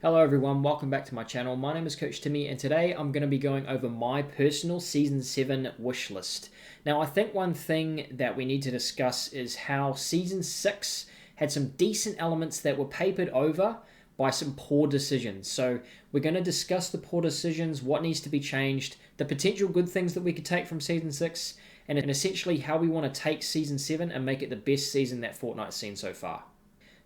Hello everyone, welcome back to my channel. My name is Coach Timmy and today I'm going to be going over my personal Season 7 wish list. Now I think one thing that we need to discuss is how Season 6 had some decent elements that were papered over by some poor decisions. So we're going to discuss the poor decisions, what needs to be changed, the potential good things that we could take from Season 6, and essentially how we want to take Season 7 and make it the best season that Fortnite's seen so far.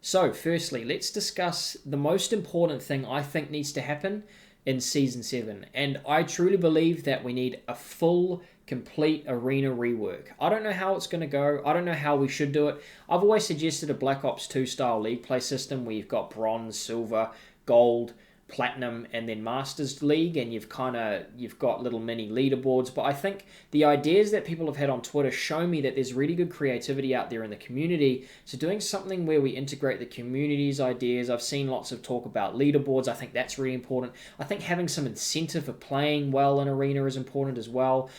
So, firstly, let's discuss the most important thing I think needs to happen in Season 7. And I truly believe that we need a full, complete arena rework. I don't know how it's going to go. I don't know how we should do it. I've always suggested a Black Ops 2 style league play system where you've got bronze, silver, gold, platinum, and then Masters League, and you've got little mini leaderboards. But I think the ideas that people have had on Twitter show me that there's really good creativity out there in the community. So doing something where we integrate the community's ideas. I've seen lots of talk about leaderboards. I think that's really important. I think having some incentive for playing well in Arena is important as well.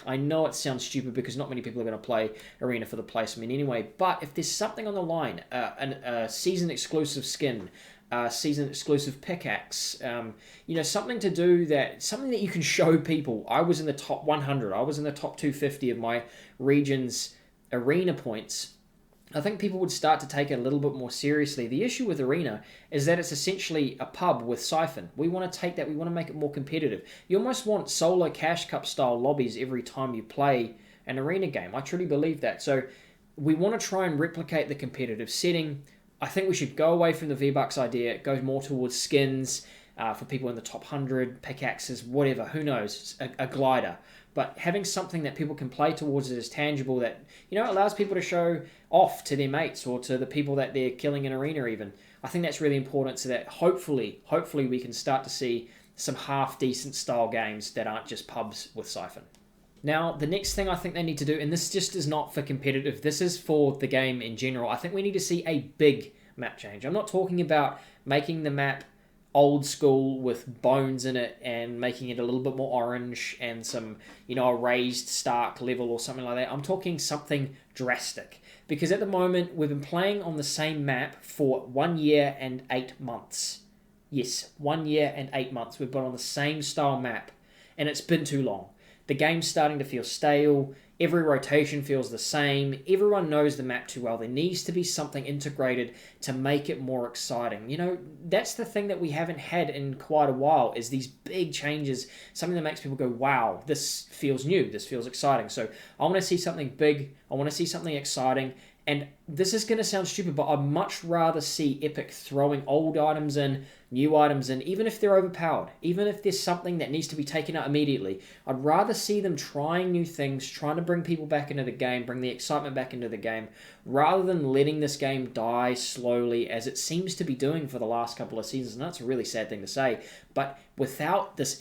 I know it sounds stupid because not many people are going to play Arena for the placement anyway, but if there's something on the line, a season exclusive skin, season exclusive pickaxe, something that you can show people. I was in the top 100, I was in the top 250 of my region's arena points. I think people would start to take it a little bit more seriously. The issue with Arena is that it's essentially a pub with Siphon. We want to take that, we want to make it more competitive. You almost want solo cash cup style lobbies every time you play an Arena game. I truly believe that. So we want to try and replicate the competitive setting. I think we should go away from the V-Bucks idea, go more towards skins for people in the top 100, pickaxes, whatever, who knows, a glider. But having something that people can play towards that is tangible, that allows people to show off to their mates or to the people that they're killing in Arena even. I think that's really important so that hopefully we can start to see some half-decent style games that aren't just pubs with Siphon. Now, the next thing I think they need to do, and this just is not for competitive, this is for the game in general, I think we need to see a big map change. I'm not talking about making the map old school with bones in it and making it a little bit more orange and some, a raised Stark level or something like that. I'm talking something drastic. Because at the moment, we've been playing on the same map for 1 year and 8 months. Yes, 1 year and 8 months. We've been on the same style map, and it's been too long. The game's starting to feel stale. Every rotation feels the same. Everyone knows the map too well. There needs to be something integrated to make it more exciting. That's the thing that we haven't had in quite a while, is these big changes, something that makes people go, wow, this feels new, this feels exciting. So I want to see something big. I want to see something exciting. And this is going to sound stupid, but I'd much rather see Epic throwing old items in, new items in, even if they're overpowered, even if there's something that needs to be taken out immediately. I'd rather see them trying new things, trying to bring people back into the game, bring the excitement back into the game, rather than letting this game die slowly as it seems to be doing for the last couple of seasons. And that's a really sad thing to say, but without the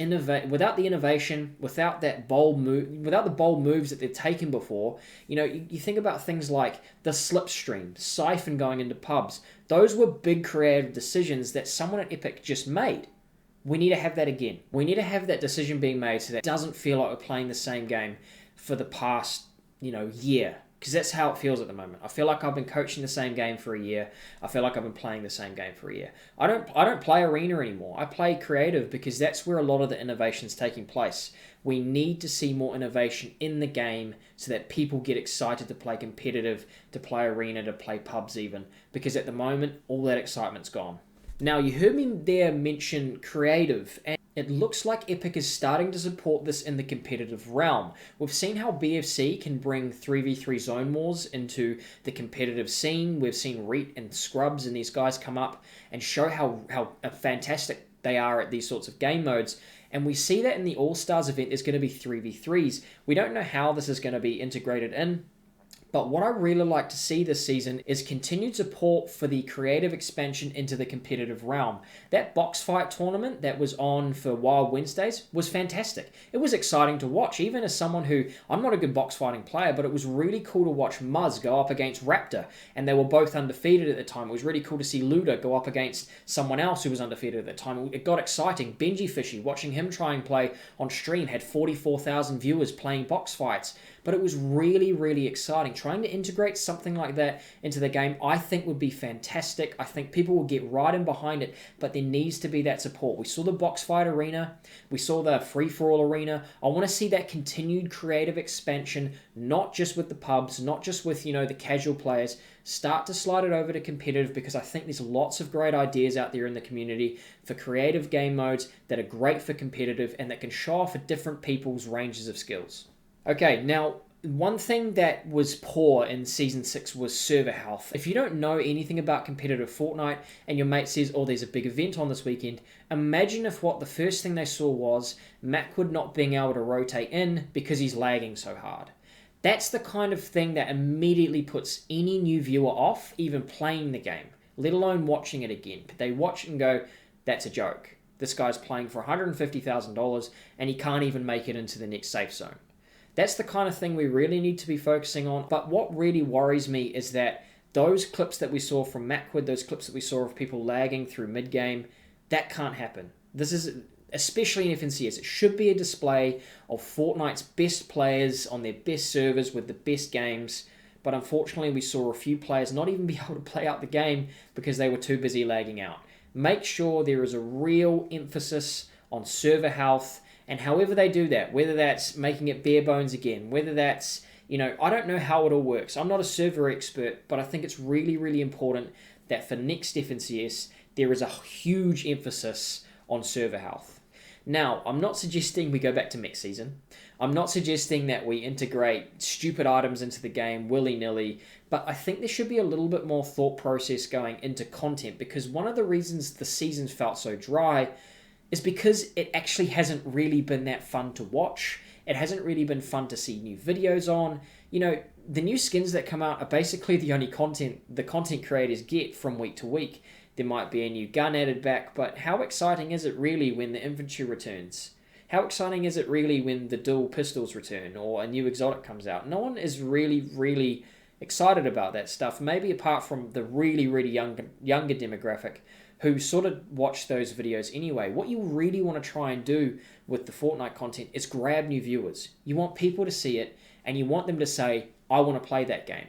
innovation, without the bold moves that they've taken before, you think about things like the slipstream, Siphon going into pubs. Those were big creative decisions that someone at Epic just made. We need to have that again. We need to have that decision being made so that it doesn't feel like we're playing the same game for the past, year. Because that's how it feels at the moment. I feel like I've been coaching the same game for a year. I feel like I've been playing the same game for a year. I don't play Arena anymore. I play creative because that's where a lot of the innovation's taking place. We need to see more innovation in the game so that people get excited to play competitive, to play Arena, to play pubs even. Because at the moment, all that excitement's gone. Now, you heard me there mention creative, and it looks like Epic is starting to support this in the competitive realm. We've seen how BFC can bring 3v3 zone wars into the competitive scene. We've seen Reet and Scrubs and these guys come up and show how fantastic they are at these sorts of game modes. And we see that in the All-Stars event, there's going to be 3v3s. We don't know how this is going to be integrated in. But what I really like to see this season is continued support for the creative expansion into the competitive realm. That box fight tournament that was on for Wild Wednesdays was fantastic. It was exciting to watch, even as someone who, I'm not a good box fighting player, but it was really cool to watch Muzz go up against Raptor, and they were both undefeated at the time. It was really cool to see Luda go up against someone else who was undefeated at the time. It got exciting. Benji Fishy, watching him try and play on stream, had 44,000 viewers playing box fights. but it was really, really exciting. Trying to integrate something like that into the game, I think would be fantastic. I think people will get right in behind it, but there needs to be that support. We saw the box fight arena, we saw the free-for-all arena. I want to see that continued creative expansion, not just with the pubs, not just with, the casual players. Start to slide it over to competitive, because I think there's lots of great ideas out there in the community for creative game modes that are great for competitive and that can show off at different people's ranges of skills. Okay, now one thing that was poor in Season 6 was server health. If you don't know anything about competitive Fortnite and your mate says, oh, there's a big event on this weekend, imagine if what the first thing they saw was Macwood not being able to rotate in because he's lagging so hard. That's the kind of thing that immediately puts any new viewer off even playing the game, let alone watching it again. They watch and go, that's a joke. This guy's playing for $150,000 and he can't even make it into the next safe zone. That's the kind of thing we really need to be focusing on. But what really worries me is that those clips that we saw from Macwood, those clips that we saw of people lagging through mid-game, that can't happen. This is, especially in FNCS, it should be a display of Fortnite's best players on their best servers with the best games. But unfortunately, we saw a few players not even be able to play out the game because they were too busy lagging out. Make sure there is a real emphasis on server health, and however they do that, whether that's making it bare bones again, whether that's, I don't know how it all works. I'm not a server expert, but I think it's really, really important that for next FNCS, there is a huge emphasis on server health. Now, I'm not suggesting we go back to mech season. I'm not suggesting that we integrate stupid items into the game willy-nilly, but I think there should be a little bit more thought process going into content, because one of the reasons the seasons felt so dry is because it actually hasn't really been that fun to watch. It hasn't really been fun to see new videos on. The new skins that come out are basically the only content the content creators get from week to week. There might be a new gun added back, but how exciting is it really when the infantry returns? How exciting is it really when the dual pistols return or a new exotic comes out? No one is really, really excited about that stuff, maybe apart from the really, really younger demographic who sort of watch those videos anyway. What you really want to try and do with the Fortnite content is grab new viewers. You want people to see it, and you want them to say, I want to play that game.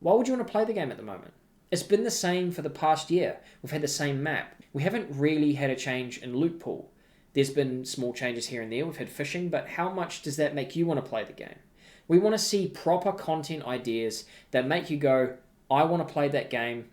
Why would you want to play the game at the moment? It's been the same for the past year. We've had the same map. We haven't really had a change in loot pool. There's been small changes here and there. We've had fishing, but how much does that make you want to play the game? We want to see proper content ideas that make you go, I want to play that game,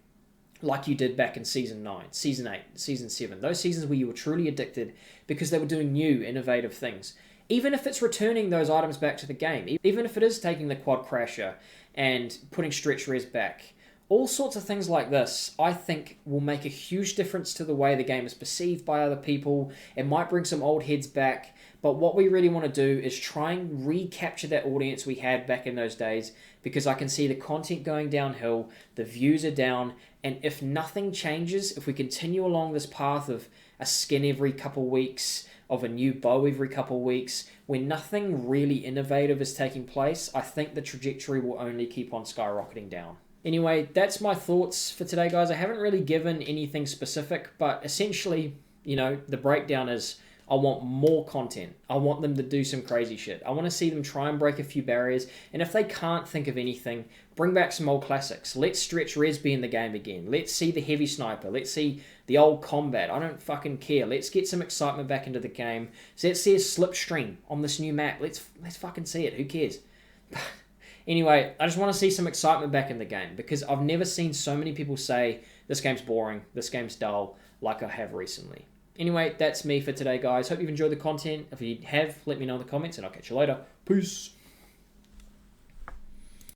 like you did back in Season 9, Season 8, Season 7. Those seasons where you were truly addicted because they were doing new, innovative things. Even if it's returning those items back to the game, even if it is taking the quad crasher and putting stretch res back, all sorts of things like this, I think, will make a huge difference to the way the game is perceived by other people. It might bring some old heads back, but what we really want to do is try and recapture that audience we had back in those days, because I can see the content going downhill, the views are down, and if nothing changes, if we continue along this path of a skin every couple weeks, of a new bow every couple weeks, when nothing really innovative is taking place, I think the trajectory will only keep on skyrocketing down. Anyway, that's my thoughts for today, guys. I haven't really given anything specific, but essentially, the breakdown is I want more content. I want them to do some crazy shit. I want to see them try and break a few barriers, and if they can't think of anything, bring back some old classics. Let's stretch res be in the game again. Let's see the heavy sniper. Let's see the old combat. I don't fucking care. Let's get some excitement back into the game. So let's see a slipstream on this new map. Let's fucking see it. Who cares? Anyway, I just want to see some excitement back in the game, because I've never seen so many people say, this game's boring, this game's dull, like I have recently. Anyway, that's me for today, guys. Hope you've enjoyed the content. If you have, let me know in the comments, and I'll catch you later. Peace.